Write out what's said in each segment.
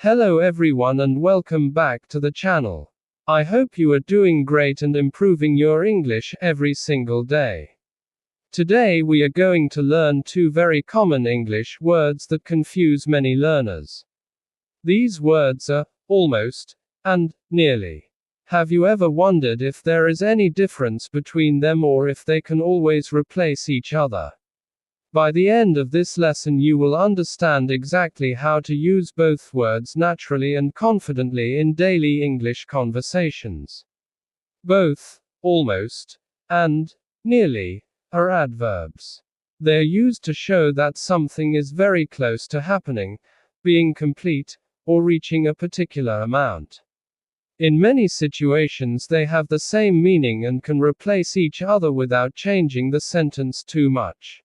Hello everyone and welcome back to the channel. I hope you are doing great and improving your English every single day. Today we are going to learn two very common English words that confuse many learners. These words are almost and nearly. Have you ever wondered if there is any difference between them or if they can always replace each other? By the end of this lesson you will understand exactly how to use both words naturally and confidently in daily English conversations. Both, almost, and nearly, are adverbs. They are used to show that something is very close to happening, being complete, or reaching a particular amount. In many situations they have the same meaning and can replace each other without changing the sentence too much.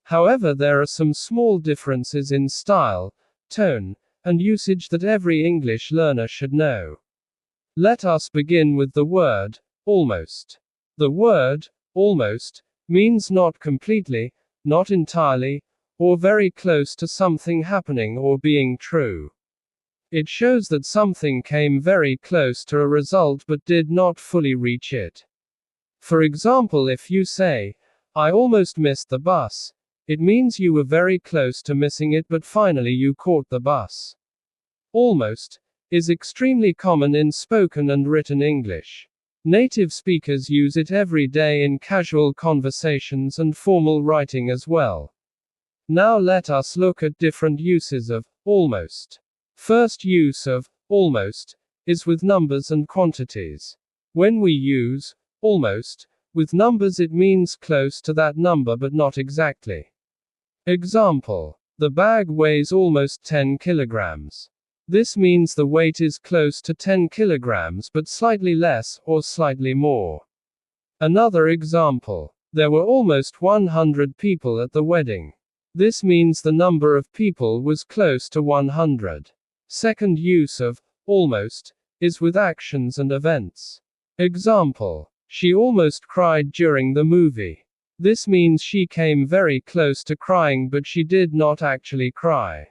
However, there are some small differences in style, tone, and usage that every English learner should know. Let us begin with the word almost. The word almost means not completely, not entirely, or very close to something happening or being true. It shows that something came very close to a result but did not fully reach it. For example, if you say, "I almost missed the bus," it means you were very close to missing it but finally you caught the bus. Almost is extremely common in spoken and written English. Native speakers use it every day in casual conversations and formal writing as well. Now let us look at different uses of almost. First use of almost is with numbers and quantities. When we use almost with numbers, it means close to that number but not exactly. Example: the bag weighs almost 10 kilograms. This means the weight is close to 10 kilograms but slightly less or slightly more. Another example: there were almost 100 people at the wedding. This means the number of people was close to 100. Second use of almost is with actions and events. Example: she almost cried during the movie. This means she came very close to crying but she did not actually cry.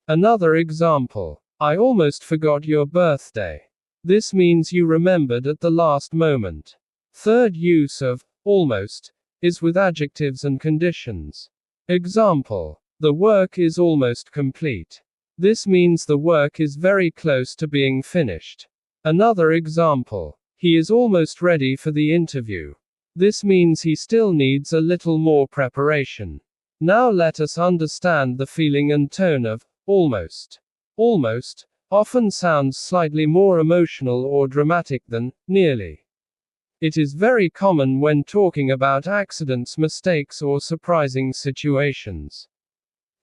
Another example: I almost forgot your birthday. This means you remembered at the last moment. Third use of almost is with adjectives and conditions. Example: the work is almost complete. This means the work is very close to being finished. Another example: he is almost ready for the interview. This means he still needs a little more preparation. Now let us understand the feeling and tone of almost. Almost often sounds slightly more emotional or dramatic than nearly. It is very common when talking about accidents, mistakes, or surprising situations.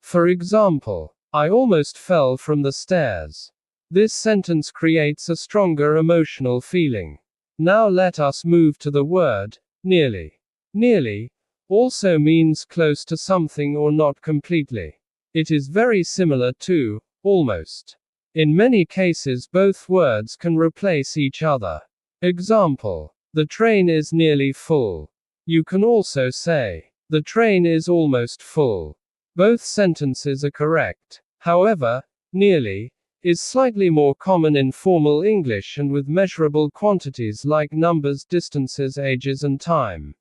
For example, I almost fell from the stairs. This sentence creates a stronger emotional feeling. Now let us move to the word nearly. Nearly also means close to something or not completely. It is very similar to almost. In many cases both words can replace each other. Example: the train is nearly full. You can also say, the train is almost full. Both sentences are correct. However, nearly is slightly more common in formal English and with measurable quantities like numbers, distances, ages, and time.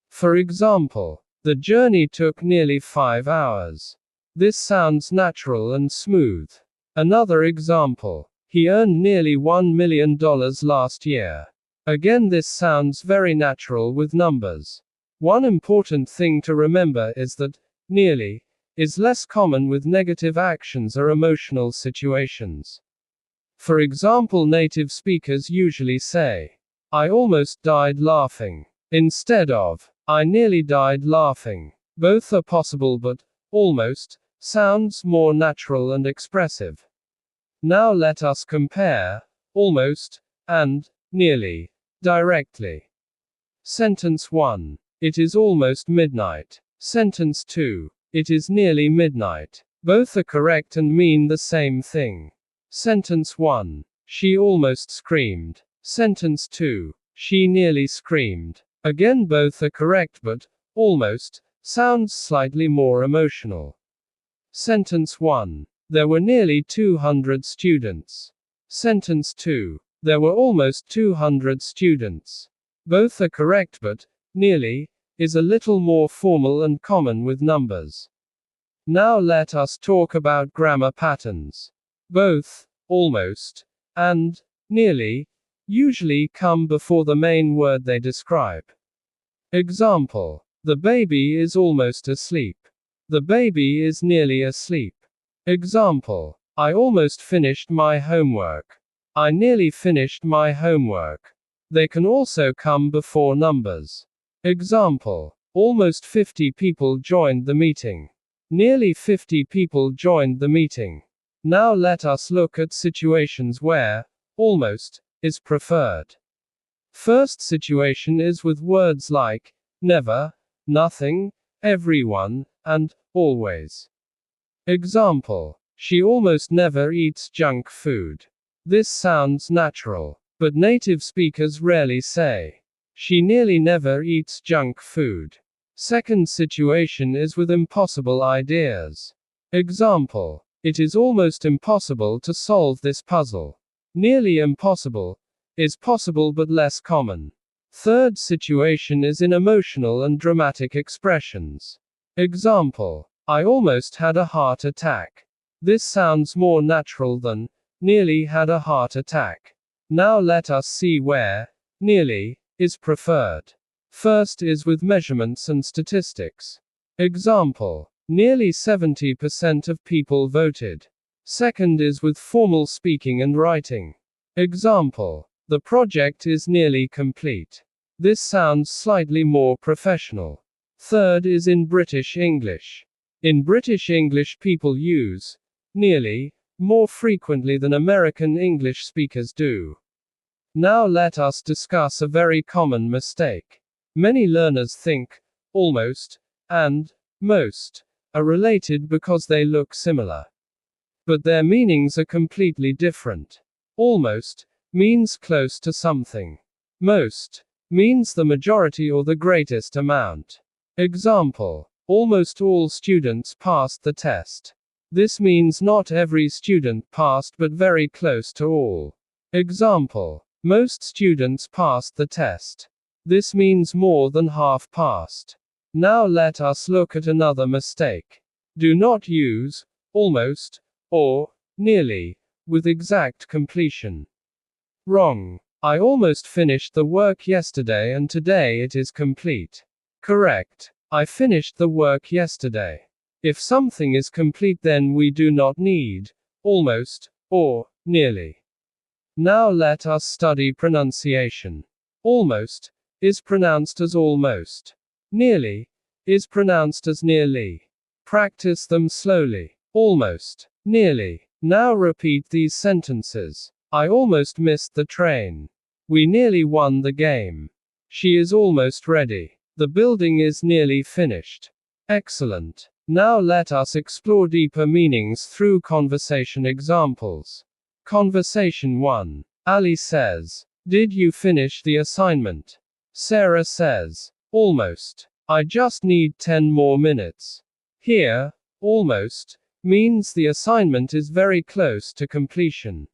For example, the journey took nearly 5 hours. This sounds natural and smooth. Another example: he earned nearly $1 million last year. Again, this sounds very natural with numbers. One important thing to remember is that nearly is less common with negative actions or emotional situations. For example, native speakers usually say, I almost died laughing, instead of, I nearly died laughing. Both are possible, but almost sounds more natural and expressive. Now let us compare almost and nearly directly. Sentence 1. It is almost midnight. Sentence 2. It is nearly midnight. Both are correct and mean the same thing. Sentence 1. She almost screamed. Sentence 2. She nearly screamed. Again, both are correct, but almost sounds slightly more emotional. Sentence 1. There were nearly 200 students. Sentence 2. There were almost 200 students. Both are correct, but nearly is a little more formal and common with numbers. Now let us talk about grammar patterns. Both almost and nearly usually come before the main word they describe. Example: the baby is almost asleep. The baby is nearly asleep. Example: I almost finished my homework. I nearly finished my homework. They can also come before numbers. Example: almost 50 people joined the meeting. Nearly 50 people joined the meeting. Now let us look at situations where almost is preferred. First situation is with words like never, nothing, everyone, and always. Example: she almost never eats junk food. This sounds natural, but native speakers rarely say. She nearly never eats junk food. Second situation is with impossible ideas. Example: it is almost impossible to solve this puzzle. Nearly impossible is possible but less common. Third situation is in emotional and dramatic expressions. Example: I almost had a heart attack. This sounds more natural than nearly had a heart attack. Now let us see where nearly is preferred. First is with measurements and statistics. Example: nearly 70% of people voted. Second is with formal speaking and writing. Example: the project is nearly complete. This sounds slightly more professional. Third is in British English. In British English, people use nearly more frequently than American English speakers do. Now let us discuss a very common mistake. Many learners think almost and most are related because they look similar. But their meanings are completely different. Almost means close to something. Most means the majority or the greatest amount. Example: almost all students passed the test. This means not every student passed but very close to all. Example: most students passed the test. This means more than half passed. Now let us look at another mistake. Do not use almost or nearly with exact completion. Wrong. I almost finished the work yesterday and today it is complete. Correct. I finished the work yesterday. If something is complete, then we do not need almost or nearly. Now let us study pronunciation. Almost is pronounced as almost. Nearly is pronounced as nearly. Practice them slowly. Almost, nearly. Now repeat these sentences. I almost missed the train. We nearly won the game. She is almost ready. The building is nearly finished. Excellent. Now let us explore deeper meanings through conversation examples. Conversation 1. Ali says, "Did you finish the assignment?" Sarah says, "Almost. I just need 10 more minutes." Here, almost means the assignment is very close to completion.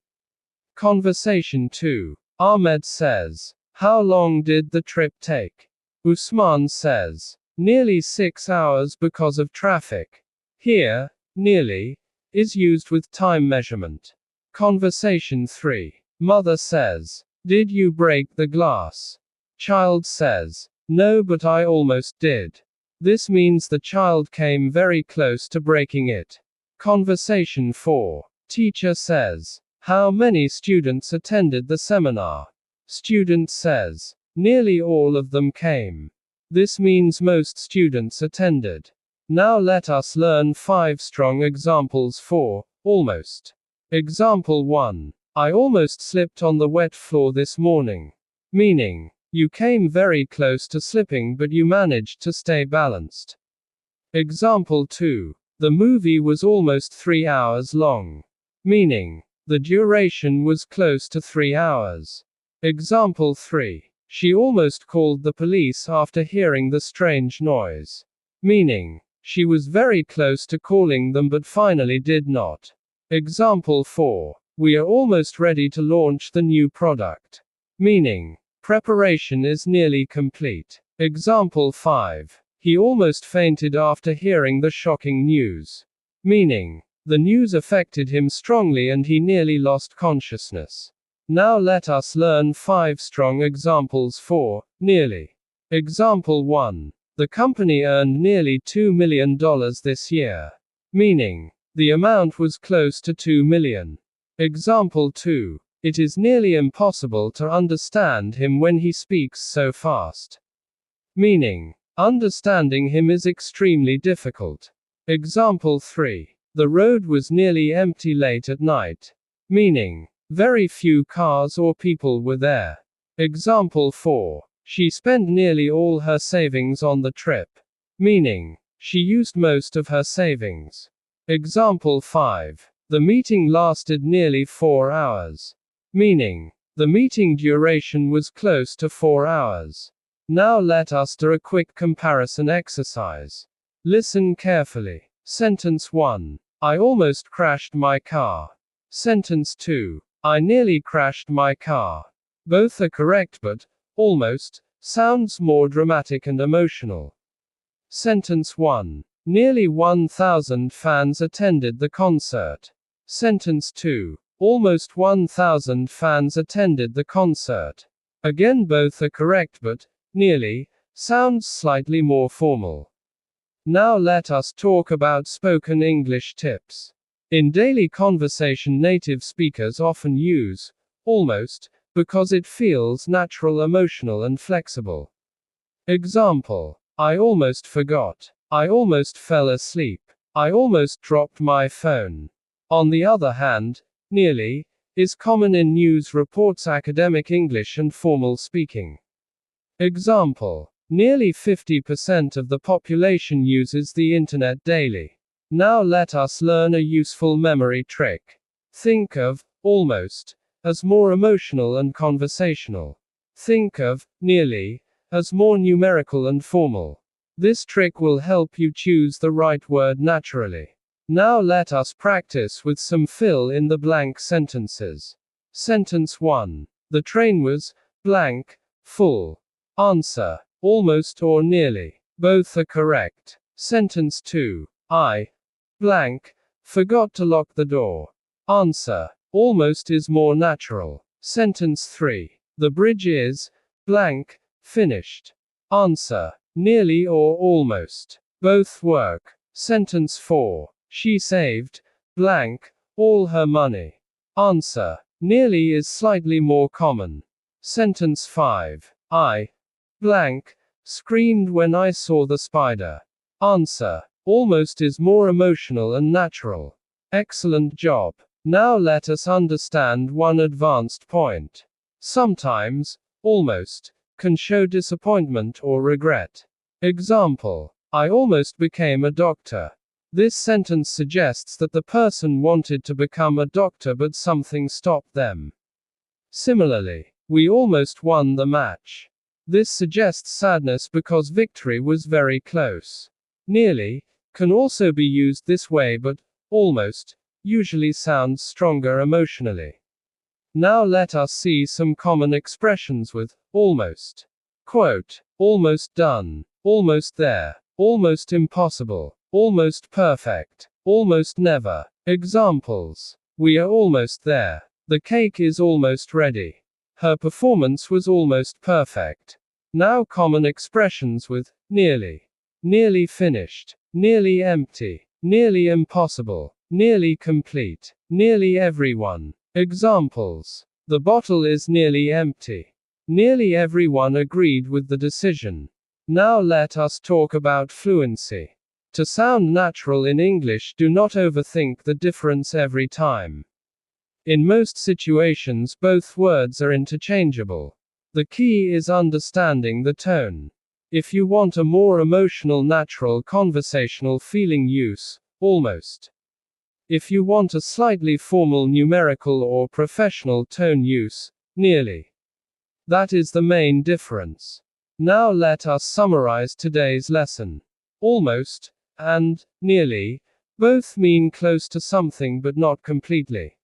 Conversation 2. Ahmed says, "How long did the trip take?" Usman says, "Nearly 6 hours because of traffic." Here, nearly is used with time measurement. Conversation 3. Mother says, "Did you break the glass?" Child says, "No, but I almost did." This means the child came very close to breaking it. Conversation 4. Teacher says, "How many students attended the seminar?" Student says, "Nearly all of them came." This means most students attended. Now let us learn 5 strong examples for almost. Example 1. I almost slipped on the wet floor this morning. Meaning, you came very close to slipping but you managed to stay balanced. Example 2. The movie was almost 3 hours long. Meaning, the duration was close to 3 hours. Example 3. She almost called the police after hearing the strange noise. Meaning, she was very close to calling them but finally did not. Example 4. We are almost ready to launch the new product. Meaning, preparation is nearly complete. Example 5. He almost fainted after hearing the shocking news. Meaning, the news affected him strongly and he nearly lost consciousness. Now let us learn 5 strong examples for nearly. Example 1. The company earned nearly $2 million this year. Meaning, the amount was close to 2 million. Example 2. It is nearly impossible to understand him when he speaks so fast. Meaning, understanding him is extremely difficult. Example 3. The road was nearly empty late at night. Meaning, very few cars or people were there. Example 4. She spent nearly all her savings on the trip. Meaning, she used most of her savings. Example 5. The meeting lasted nearly 4 hours. Meaning, the meeting duration was close to 4 hours. Now let us do a quick comparison exercise. Listen carefully. Sentence 1. I almost crashed my car. Sentence 2. I nearly crashed my car. Both are correct, but almost sounds more dramatic and emotional. Sentence 1. Nearly 1,000 fans attended the concert. Sentence 2. Almost 1,000 fans attended the concert. Again, both are correct, but nearly sounds slightly more formal. Now let us talk about spoken English tips. In daily conversation, native speakers often use almost because it feels natural, emotional, and flexible. Example: I almost forgot. I almost fell asleep. I almost dropped my phone. On the other hand, nearly is common in news reports, academic English, and formal speaking. Example: nearly 50% of the population uses the internet daily. Now let us learn a useful memory trick. Think of almost as more emotional and conversational. Think of nearly as more numerical and formal. This trick will help you choose the right word naturally. Now let us practice with some fill in the blank sentences. Sentence 1. The train was blank full. Answer: almost or nearly. Both are correct. Sentence 2. I blank forgot to lock the door. Answer: almost is more natural. Sentence 3. The bridge is blank finished. Answer: nearly or almost. Both work. Sentence 4. She saved blank all her money. Answer: nearly is slightly more common. Sentence 5. I blank screamed when I saw the spider. Answer: almost is more emotional and natural. Excellent job. Now let us understand one advanced point. Sometimes, almost can show disappointment or regret. Example: I almost became a doctor. This sentence suggests that the person wanted to become a doctor but something stopped them. Similarly, we almost won the match. This suggests sadness because victory was very close. Nearly can also be used this way, but almost usually sounds stronger emotionally. Now let us see some common expressions with almost. Quote: almost done, almost there, almost impossible, almost perfect, almost never. Examples: we are almost there. The cake is almost ready. Her performance was almost perfect. Now common expressions with nearly. Nearly finished, nearly empty, nearly impossible, nearly complete, nearly everyone. Examples: the bottle is nearly empty. Nearly everyone agreed with the decision. Now let us talk about fluency. To sound natural in English, do not overthink the difference every time. In most situations, both words are interchangeable. The key is understanding the tone. If you want a more emotional, natural, conversational feeling, use almost. If you want a slightly formal, numerical, or professional tone, use nearly. That is the main difference. Now let us summarize today's lesson. Almost and nearly Both mean close to something but not completely.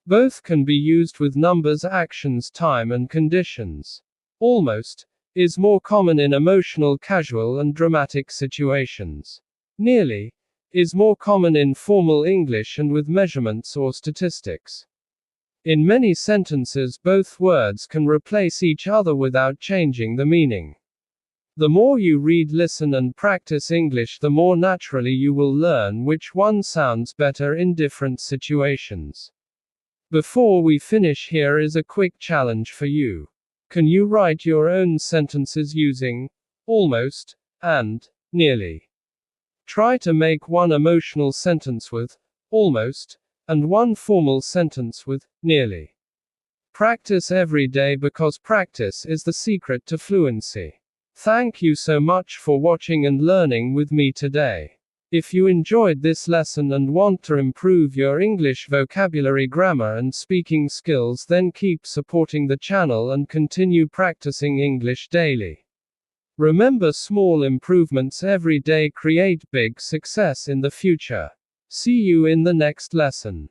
Both can be used with numbers, actions, time, and conditions. Almost is more common in emotional, casual, and dramatic situations. Nearly is more common in formal English and with measurements or statistics. In many sentences, both words can replace each other without changing the meaning. The more you read, listen, and practice English, the more naturally you will learn which one sounds better in different situations. Before we finish, here is a quick challenge for you. Can you write your own sentences using almost and nearly? Try to make one emotional sentence with almost and one formal sentence with nearly. Practice every day because practice is the secret to fluency. Thank you so much for watching and learning with me today. If you enjoyed this lesson and want to improve your English vocabulary, grammar, and speaking skills, then keep supporting the channel and continue practicing English daily. Remember, small improvements every day create big success in the future. See you in the next lesson.